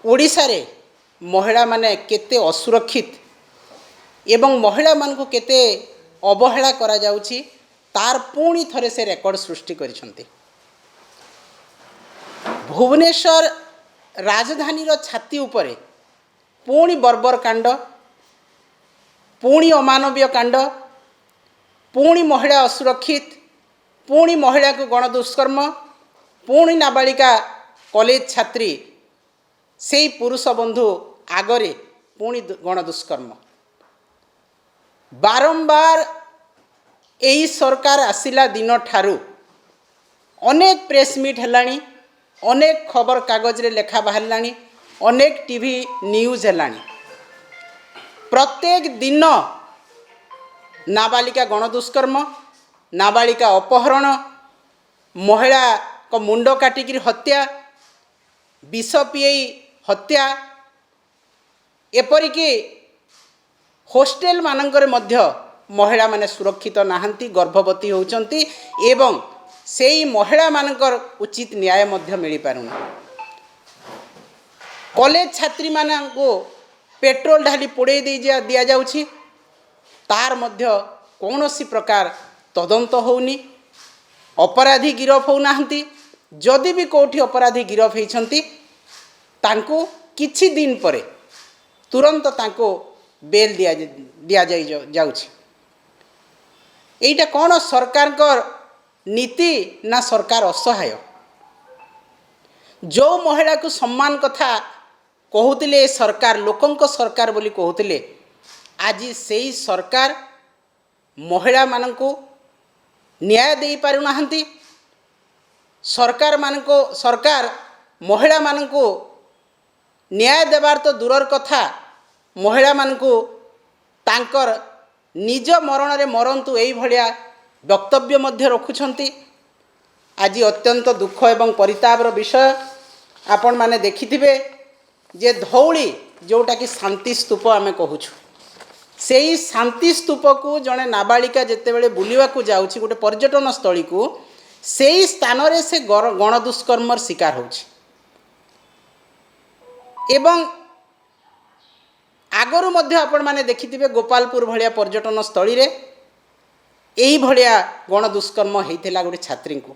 ओडिशा रे महिला माने केते असुरक्षित एवं महिला मानकु केते अवहेला करा जाउछि तार पुणी थरे से रेकर्ड सृष्टि करिसंती। भुवनेश्वर राजधानी रो छाती उपरे पुणी बर्बर कांड, पुणी अमानवीय कांड, पुणी महिला असुरक्षित, पुणी महिला को गणदुष्कर्म, पुणी नाबालिका कॉलेज छात्री से पुरुष बंधु आगरे पुणी गणदुष्कर्म। बारंबार यही सरकार आसिला दिन ठारू अनेक प्रेस मीट हेलानी, अनेक खबर कागज रे लेखा बाहरलानी, अनेक टीवी न्यूज हेलानी। प्रत्येक दिन नाबालिका गणदुष्कर्म, नाबालिका अपहरण, महिला को मुंड काटिकी हत्या, विष पीई हत्या, एपरिकी होस्टेल मानकर मध्य महिला माने सुरक्षित नाहंती, गर्भवती होउचंती एवं सेई महिला मानकर उचित न्याय मध्य मिली पारुना। कॉलेज छात्री मानको पेट्रोल ढाली पोड़े दिया जाउछि, तार मध्य कौनसी प्रकार तदंत होउनी, अपराधी गिरफ हो नाहंती। जदि भी कोठी अपराधी गिरफ होइछंती तांको किछि दिन परे तुरंत तांको बेल दिया जाउछि। एइटा कौन सरकार को नीति ना सरकार असहाय? जो महिला को सम्मान कथा कहूतिले सरकार लोकंक सरकार बोली कहूतिले, आज सेई सरकार महिला मानको न्याय दे पारु नाहंती। सरकार महिला मानको न्याय देवार तो दूरर कथा, महिला मानको तांकर निज मरण रे मरंतु एई भलिया वक्तव्य मध्य रखुछंती। आज अत्यंत दुख एवं परितापर विषय आपण माने देखिथिबे जे धौली जोटा कि शांति स्तूप आमे कहूछु, सेई शांति स्तूप को जड़े नाबालिका जेतेबेले बुलिवा को जाउछि गोटे पर्यटन स्थली को, सेई स्थान रे से गणदुष्कर्मर शिकार होछि। एवं आगरु मध्य आपण माने देखिथिबे गोपालपुर भलिया पर्यटन स्थली रे एही भलिया गणदुष्कर्म होइथिला गोटे छात्री को।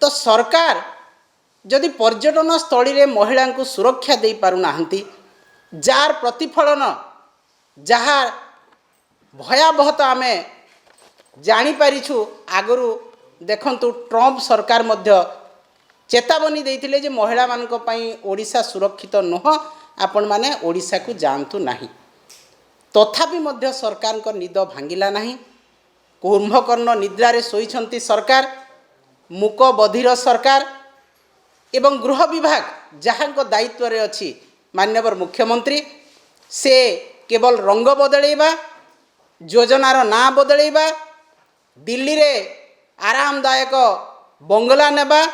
तो सरकार जदि पर्यटन स्थली रे महिला को सुरक्षा दे पारु नाहंती, जार प्रतिफलन जहाँ भयावहता आमे जानी पारिछु। आगरु देखंतु ट्रम्प सरकार मध्य चेतावनी देइथिले जे महिला मानक पई ओडिशा सुरक्षित नुह, आपण माने ओडिशा को जानतु नाही। तथापि मध्य सरकार को निद भांगिला नाही। कुंभकर्ण निद्रा रे सोईछंती सरकार, मुक बधिर सरकार एवं गृह विभाग जहाँ को दायित्व रे अछि माननीय मुख्यमंत्री, से केवल रंग बदलैबा, योजनार ना बदलैबा, दिल्ली रे आरामदायक बंगला नेबा,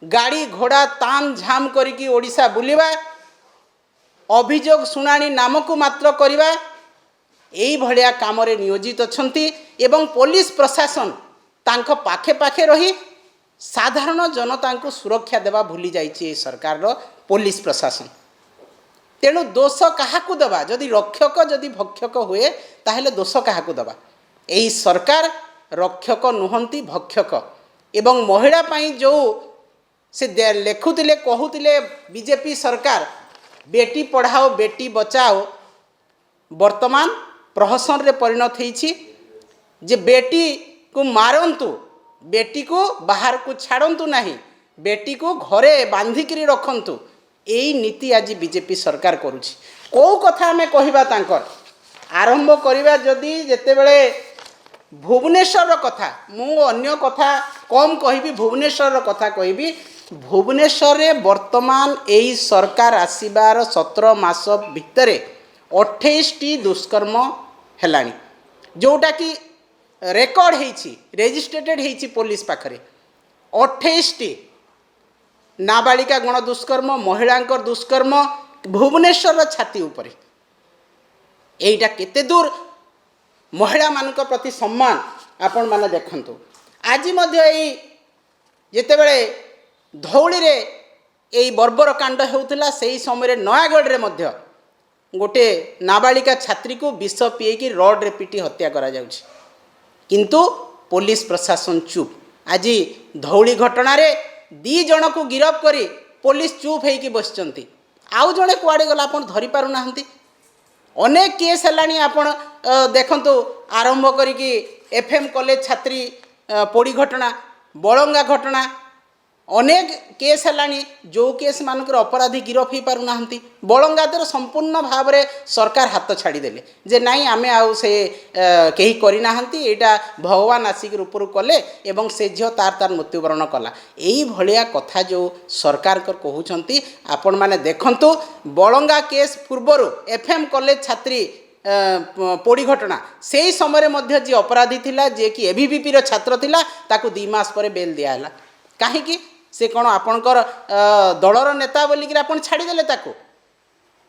गाड़ी घोड़ा ताम झाम करिकी ओडिशा बुलिबा, अभियोग शुणाणी नामक मात्र करिबा, एई भलिया काम रे नियोजित अछंती। एवं पुलिस प्रशासन तांको पाखे पाखे रही साधारण जनता को सुरक्षा देवा भूली जाइए सरकार रो पुलिस प्रशासन। तेणु दोष काहाकू दबा? जदि रक्षक जदि भक्षक हुए ताहेले दोष काहाकू दबा? एही सरकार रक्षक नुहंती भक्षक। एवं महिला पाई जो से लेखुतिले कहूतिले बीजेपी सरकार बेटी पढ़ाओ बेटी बचाओ, वर्तमान प्रहसन रे परिणत होईछि जे बेटी को मारंतु, बेटी को बाहर को छाड़ंतु नहीं, बेटी को घरे बांधिकी रखंतु। यही नीति आज बीजेपी सरकार करुछि। को कथा आमे कहिबा तांकर आरंभ करिबा जदि जेतेबेले भुवनेश्वर कथा, मु अन्य कथा कम कहिबी, भुवनेश्वर कथा कहिबी। भुवनेश्वर रे वर्तमान एही सरकार आसीबार 17 मास भितरे 28 टी दुष्कर्म हेलानी, जोटा कि रेकर्ड होईछि, रेजिस्ट्रेटेड होईछि पुलिस पाखरे। 28 टी नाबालिका गणदुष्कर्म, महिलांकर दुष्कर्म भुवनेश्वर छाती उपरे। एइटा केते दूर महिला मानक प्रति सम्मान आपण माने देखंतु। आज मध्य एई जेतेबेले धौली रे एई बर्बर कांड होउथिला सेही समय नयागढ़ रे मध्य गोटे नाबालिका छात्री को विष पीएकी रड रे पिटी हत्या करा जाउछि किंतु पुलिस प्रशासन चुप। आज धौली घटना रे 2 जन को गिरफ्त करी पुलिस चुप होइकी बसचंती आउ जणे कुआडे गला आपण धरि पारु नाहंती। अनेक केस हेलानी आपण देखंतु आरंभ करिकी एफएम कॉलेज छात्री पोड़ी घटना बलंगा घटना अनेक केस हेलानी जो केस मानकर अपराधी गिरफ हो पारु नाहंती। बलंगा तर संपूर्ण भाव में सरकार हाथ छाड़देले जे नाई आमे आउ से कहीं करना एटा भगवान आसिक ऊपर कले एवं से झील तार तार मृत्युवरण कला यही भाया कथा जो सरकार कहते आपण मैंने देखंतु बलंगा केस पूर्वर एफएम कॉलेज छात्री पोड़ी घटना से ही समय मध्य जी अपराधी थिला जे कि एबीवीपी रो छात्र थिला ताकू 2 मास पर बेल दियाला कहीं से कौन आपणकर दलर नेता बोलिक आप छाड़देले ताकू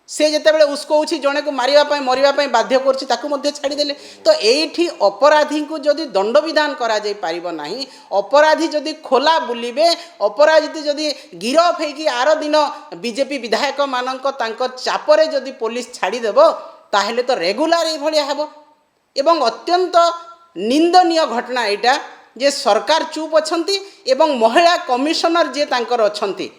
से जिते उस्कौछि जड़े को मारिबा मरिबा बाध्य करछि ताकू मध्य छाड़देले। तो एठी अपराधी को जदि दंड विधान करा जाई पारिबो नाही अपराधी जदि खोला बुलिबे अपराधी जदि गिरफ होइकी आर दिन बीजेपी विधायक मानक तांकर चापरे जदि पुलिस छाड़देब ताहेले तो रेगुलार ये भलिया हेबो एवं अत्यंत निंदनीय घटना एटा जे सरकार चुप अछंती एवं महिला कमिशनर जे तांकर अछंती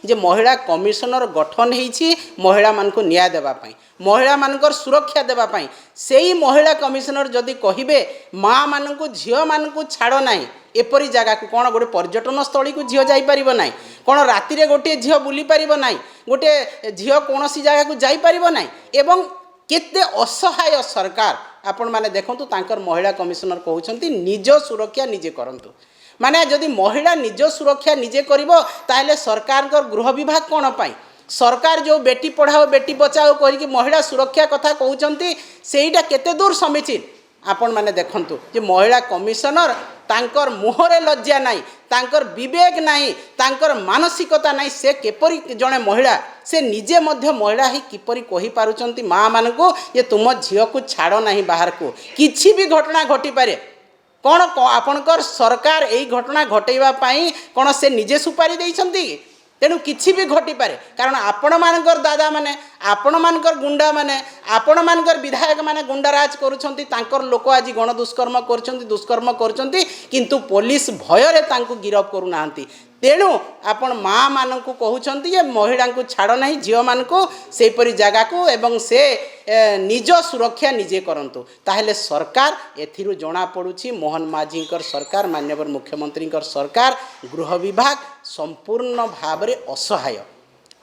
जे महिला कमिशनर गठन होईछि महिला मानक न्याय देबा पई महिला मानकर सुरक्षा देबा पई सेही महिला कमिशनर जदि कहिबे माँ मानक झियो मानक छाड़ नाही एपरी जगह को कौन गोटे पर्यटन स्थली को झील जापर ना कौन राति रे गोटे झील बुली पार ना गोटे झील कौन जगह को जापर ना एवं केते असहाय सरकार आपण माने देखंतु तांकर महिला कमिशनर कहउछंती निज सुरक्षा निजे करंतु माने जदि महिला निज सुरक्षा निजे करिवो ताहले सरकार कर गृह विभाग कोन पाई सरकार जो बेटी पढ़ाओ बेटी बचाओ करिकि महिला सुरक्षा कथा कहउछंती सेईटा केते दूर समीचीन आपण माने देखंतु जे महिला कमिशनर तांकर मुहरे लज्जा नाही तांकर विवेक नाही तांकर मानसिकता नाही से केपरी जणे महिला से निजे मध्य महिला ही किपरि कहि पारुचंती माँ मानकु ये तुम झियो को छाड़ नाही बाहर को किछि भी घटना घटी पारे कौन आपणकर सरकार यही घटना घटेबा पाई कौन से निजे सुपारी देइछंती तेणु किछि भी घटी पारे कारण आपण मानकर दादा माने आपण मानकर गुंडा माने आपण मानकर विधायक माने गुंडाराज करूछंती तांकर लोक आज गण दुष्कर्म करछंती किंतु पुलिस भय रे तांको गिरफ करू नाहंती। तेणु आपण माँ मानक कहउछंती जे महिला को छाड़ नहीं झील मानक सेपरी जगह को एवं से निज सुरक्षा निजे करंतु ताहले सरकार एथिरु जना पड़ुछि मोहन माझीकर सरकार माननीय मुख्यमंत्री सरकार गृह विभाग संपूर्ण भाव में असहाय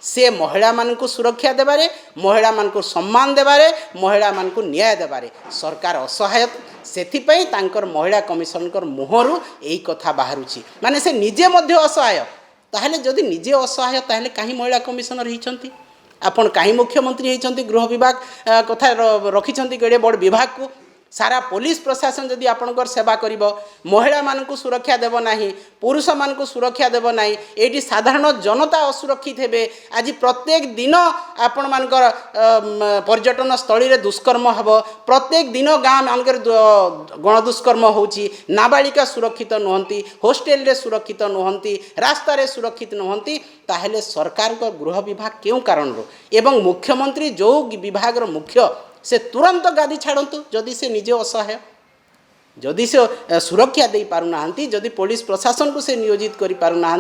से महिला मानक सुरक्षा देबारे महिला मानक सम्मान देबारे महिला मानक न्याय देबारे सरकार असहाय सेथिपई तांकर महिला कमिशनर मुहरु एई कथा बाहरुछि माने से निजे मध्य असहाय ताहले जदि निजे असहाय ताहले काहे महिला कमिशनर हिचंती आपण काहे मुख्यमंत्री हिचंती गृह विभाग कथा रखिचंती गडे बड़ विभाग को सारा पुलिस प्रशासन जदि आपणकर सेवा करिवो महिला मानक सुरक्षा देव नाही पुरुष मानक सुरक्षा देव नाही एटी साधारण जनता असुरक्षित हेबे आज प्रत्येक दिन आपण मानकर पर्यटन स्थली रे दुष्कर्म हबो प्रत्येक दिन गाँ मानकर गण दुष्कर्म होउची नाबालिका सुरक्षित नुहंती हॉस्टेल रे सुरक्षित नुहंती रास्ता रे सुरक्षित नुहंती ताहेले सरकार को गृह विभाग केउ कारण रो एवं मुख्यमंत्री जो विभाग रो मुख्य से तुरंत गादी छाड़तु जदि से निजे असहाय जदि से सुरक्षा दे पारुना जदि पुलिस प्रशासन को से नियोजित करि पारुना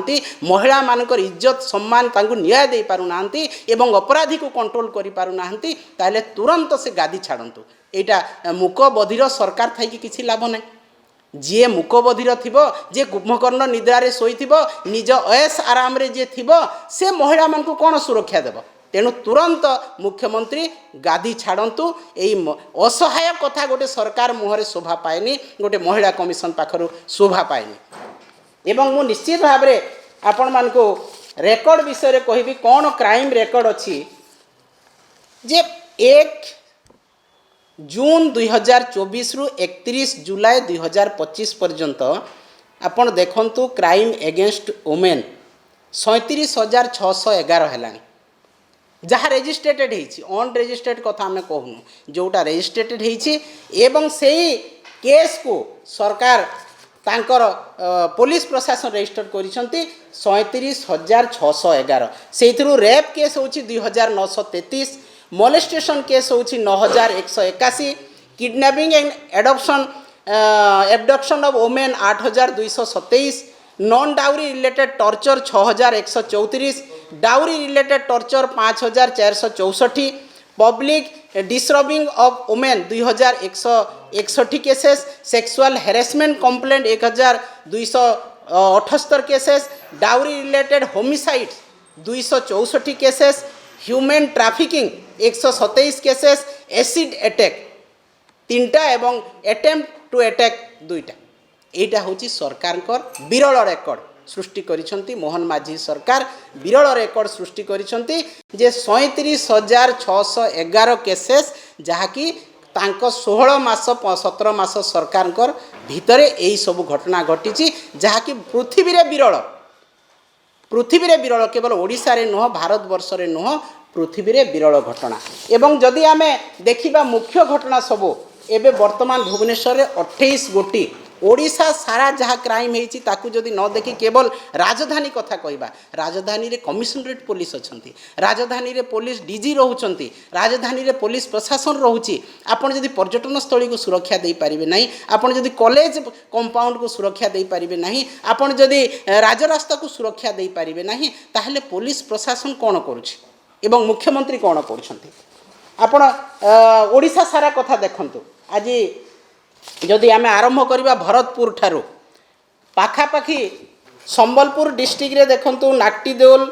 महिला मानकर इज्जत सम्मान तांको न्याय दे पारुना एवं अपराधी को कंट्रोल करि पारुना ताले तुरंत से गादी छाड़तु एटा मुक बधिर सरकार थाई किछि लाभ नै जी मुक बधिर थिबो जे कुंभकर्ण निद्रा शोइथिबो निज ऐश आराम रे जे थिबो से महिला मान को कोन सुरक्षा देबो तेणु तुरंत मुख्यमंत्री गादी छाड़तु यही असहाय कथा गोटे सरकार मुहरे शोभा पाएनी गोटे महिला कमिशन पाखर शोभा पाएनी एवं मु निश्चित भाव में आपण मान को रेकर्ड विषय रे कहबी कौन क्राइम रेकर्ड अच्छी जे 1 जून 2024 रु 31 जुलाई 2025 पर्यंत आपण देखंतु क्राइम एगेंस्ट वुमेन 37,611 हेलानी जहाँ रेजिस्ट्रेटेड होती अन रेजिस्ट्रेड कथा आम कहूँ जोटा रेजिस्ट्रेटेड होती एवं से केस को सरकार तांकर पुलिस प्रशासन रेजिस्टर करिसेंती 37,611 से रेप केस होची 2,933 मोलेस्टेशन केस होची 9,181 kidnapping and abduction of women 8,227 non dowry related torture 6,134 dowry related torture 5,464 public disturbing of women 2,161 cases sexual harassment complaint 1,278 cases dowry related homicide 264 cases human trafficking 127 cases acid attack 3टा एवं attempt to attack 2टा एटा होची सरकार विरल record सृष्टि करिसंती मोहन माझी सरकार विरल record सृष्टि करिसंती जे 37,611 cases जहाँकि तांको 16 मास 17 मास सरकार भितरे यही सब घटना घटी जहाँकि पृथ्वी रे विरल केवल ओडिशा रे नुह भारत वर्ष रे नुह पृथ्वी रे विरल घटना एवं जदि आमे देखिबा मुख्य घटना सब एबे वर्तमान भुवनेश्वर रे 28 गोटी ओडिशा सारा जहाँ क्राइम होती ताकू जदि न देखी केवल राजधानी कथा कहवा राजधानी रे कमिशनरेट पुलिस अच्छी राजधानी रे पुलिस डीजी रोचंती राजधानी रे पुलिस प्रशासन रोची आपन जदि पर्यटन स्थली को सुरक्षा दे पारिबे नहीं आपन जदि कॉलेज कंपाउंड को सुरक्षा दे पारिबे नहीं आपन जदि राजरास्ता को सुरक्षा दे पारिबे नहीं ताहले पुलिस प्रशासन कौन करुछि एवं मुख्यमंत्री कौन करुछंती आपण ओडिशा सारा कथा देखंतु आज जदि आमे आरंभ करवा भरतपुर ठारू पाखापाखी संबलपुर डिस्ट्रिक्ट रे देखंतु नाक्टी देउल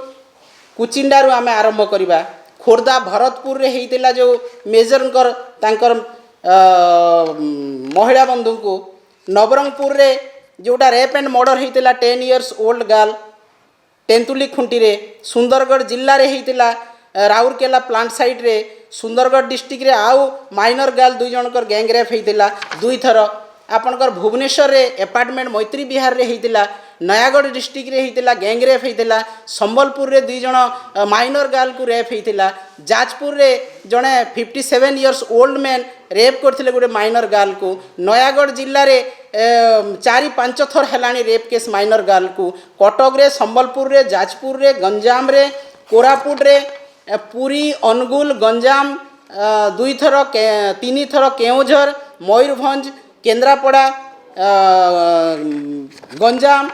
कुचिंडारू आमे आरंभ करवा खोर्धा भरतपुर रे हेइतिला जो मेजरकर तांकर महिला बंधु को नवरंगपुर रे जोटा रेप एंड मर्डर हेइतिला 10 years old girl Tentuli Khunti रे सुंदरगढ़ जिल्ला रे हेइतिला राउरकेला प्लांट साइट रे सुंदरगढ़ डिस्ट्रिक्ट रे आउ माइनर गर्ल 2 जनकर गैंग रेप होता 2 थर आपणकर भुवनेश्वर रे अपार्टमेंट मैत्री विहार रे होता नयागढ़ डिस्ट्रिक्ट रे होता गैंग रेप होता संबलपुर रे 2 जन माइनर गर्ल को रेप होता जाजपुर रे जड़े 57 इयर्स ओल्ड मैन रेप करते गोटे माइनर गर्ल को नयागढ़ जिल्ला रे 4-5 थर हेलानी रेप केस माइनर गर्ल को कटक रे संबलपुर रे जाजपुर रे गंजाम रे कोरापुट रे पुरी अनुगुल गंजाम 2 थर 3 थर केउझर मयूरभंज केन्द्रापड़ा गंजाम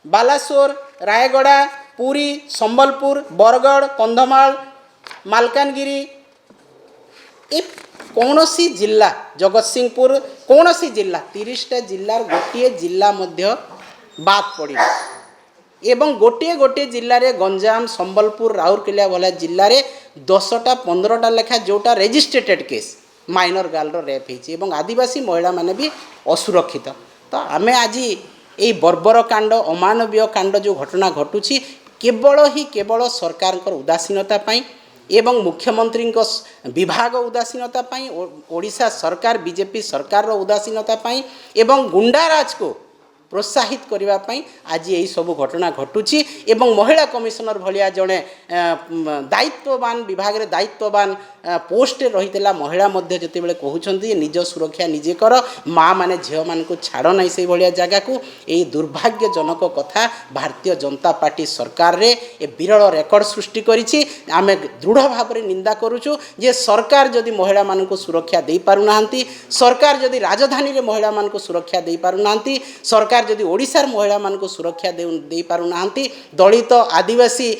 बालासोर रायगड़ा पुरी संबलपुर बरगढ़ कंधमाल मालकानगिरी ए कौनसी जिला जगतसिंहपुर कौनसी जिला 30टा जिल्लार गोटे जिला मध्य बात पड़ा एवं गोटे गोटे जिले में गंजाम संबलपुर राउरकेला वाला जिले में 10टा 15टा लेखा जोटा रेजिस्ट्रेटेड केस माइनर गर्ल रेप होती आदिवासी महिला माने भी असुरक्षित तो आम आज ये बर्बर कांड अमानवीय कांड जो घटना घटुची केवल सरकार उदासीनता एवं मुख्यमंत्री विभाग उदासीनता ओडिशा सरकार बीजेपी सरकार उदासीनता एवं गुंडाराज को प्रोत्साहित करने आज यही सब घटना घटुची एवं महिला कमिशनर भाया जड़े दायित्ववान विभाग रे दायित्ववान पोस्ट रही महिला जिते बड़े कहते निज सुरक्षा निजे कर माँ मैंने झील मान को छाड़ ना से भाया जगह को यही दुर्भाग्यजनक कथा भारतीय जनता पार्टी सरकार रे ए विरल रेकर्ड सृष्टि करिछि आमे दृढ़ भाव में निंदा करुचु जे सरकार जदि महिला मान को सुरक्षा दे पारुना सरकार जदि राजधानी रे महिला मान को सुरक्षा दे पारुना सरकार जदि ओडिशार महिला मान को सुरक्षा दे पारुना दलित आदिवासी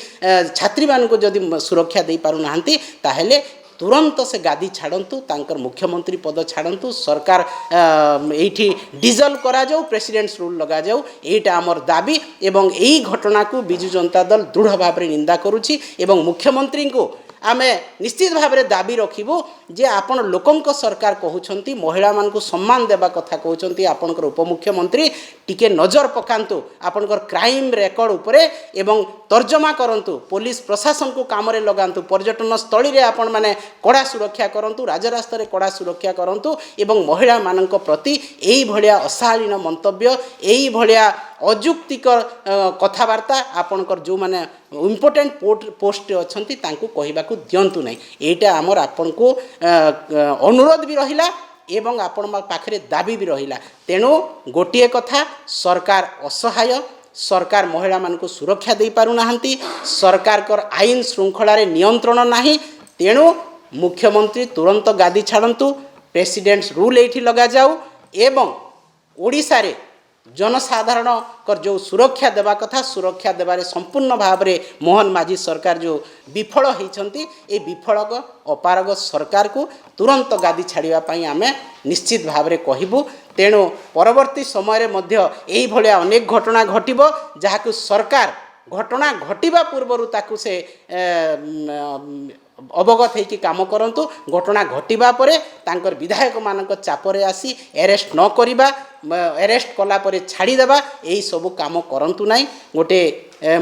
छात्री मान को जदि सुरक्षा दे पारुना ताहेले तुरंत से गादी छाड़तु तांकर मुख्यमंत्री पद छाड़तु सरकार एठी डिजल्व करा जाऊ प्रेसिडेंट्स रूल लगा जाऊ एटा आमर दाबी एवं यही घटना को बिजु जनता दल दृढ़ भाव में निंदा करुछि एवं मुख्यमंत्री को आमे निश्चित भाव में दाबी रखिबु जे आपण लोकंक सरकार कहउछंती महिला मान को सम्मान देबा कथा कहउछंती आपनकर उपमुख्यमंत्री टिके नजर पकांतु आपनकर क्राइम रेकर्ड उपरे एवं तर्जमा करंतु पुलिस प्रशासन को काम रे लगांतु पर्यटन स्थली रे आपण माने कड़ा सुरक्षा करंतु राजरास्ता रे कड़ा सुरक्षा करंतु एवं महिला मानक प्रति एही भलिया अशालीन मंतव्य एही भलिया अजुक्तिक कथबार्ता आपनकर जो माने इम्पोर्टेंट पोस्ट अच्छी कहवाक दिंतु ना यहाँ आमर आपण को अनुरोध भी रहिला ଏବଂ ଆପଣଙ୍କ ପାଖରେ ଦାବି ବି ରହିଲା। ତେଣୁ ଗୋଟିଏ କଥା, ସରକାର ଅସହାୟ, ସରକାର ମହିଳାମାନଙ୍କୁ ସୁରକ୍ଷା ଦେଇପାରୁନାହାନ୍ତି, ସରକାରଙ୍କର ଆଇନ ଶୃଙ୍ଖଳାରେ ନିୟନ୍ତ୍ରଣ ନାହିଁ। ତେଣୁ ମୁଖ୍ୟମନ୍ତ୍ରୀ ତୁରନ୍ତ ଗାଦି ଛାଡ଼ନ୍ତୁ, ପ୍ରେସିଡେଣ୍ଟସ୍ ରୁଲ୍ ଏଇଠି ଲଗାଯାଉ ଏବଂ ଓଡ଼ିଶାରେ ଜନସାଧାରଣଙ୍କର ଯେଉଁ ସୁରକ୍ଷା ଦେବା କଥା, ସୁରକ୍ଷା ଦେବାରେ ସମ୍ପୂର୍ଣ୍ଣ ଭାବରେ ମୋହନ ମାଝୀ ସରକାର ଯେଉଁ ବିଫଳ ହୋଇଛନ୍ତି, ଏ ବିଫଳ ଅପାରଗ ସରକାରକୁ ତୁରନ୍ତ ଗାଦି ଛାଡ଼ିବା ପାଇଁ ଆମେ ନିଶ୍ଚିତ ଭାବରେ କହିବୁ। ତେଣୁ ପରବର୍ତ୍ତୀ ସମୟରେ ମଧ୍ୟ ଏଇଭଳିଆ ଅନେକ ଘଟଣା ଘଟିବ, ଯାହାକୁ ସରକାର ଘଟଣା ଘଟିବା ପୂର୍ବରୁ ତାକୁ ସେ ଅବଗତ ହେଇକି କାମ କରନ୍ତୁ। ଘଟଣା ଘଟିବା ପରେ ତାଙ୍କର ବିଧାୟକମାନଙ୍କ ଚାପରେ ଆସି ଆରେଷ୍ଟ ନ କରିବା, ଆରେଷ୍ଟ କଲା ପରେ ଛାଡ଼ିଦେବା, ଏହିସବୁ କାମ କରନ୍ତୁ ନାହିଁ। ଗୋଟେ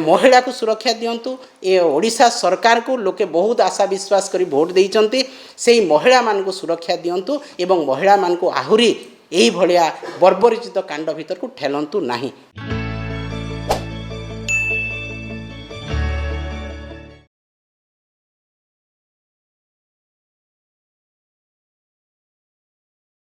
ମହିଳାକୁ ସୁରକ୍ଷା ଦିଅନ୍ତୁ। ଏ ଓଡ଼ିଶା ସରକାରକୁ ଲୋକେ ବହୁତ ଆଶା ବିଶ୍ୱାସ କରି ଭୋଟ ଦେଇଛନ୍ତି, ସେଇ ମହିଳାମାନଙ୍କୁ ସୁରକ୍ଷା ଦିଅନ୍ତୁ ଏବଂ ମହିଳାମାନଙ୍କୁ ଆହୁରି ଏଇଭଳିଆ ବର୍ବରୋଚିତ କାଣ୍ଡ ଭିତରକୁ ଠେଲନ୍ତୁ ନାହିଁ।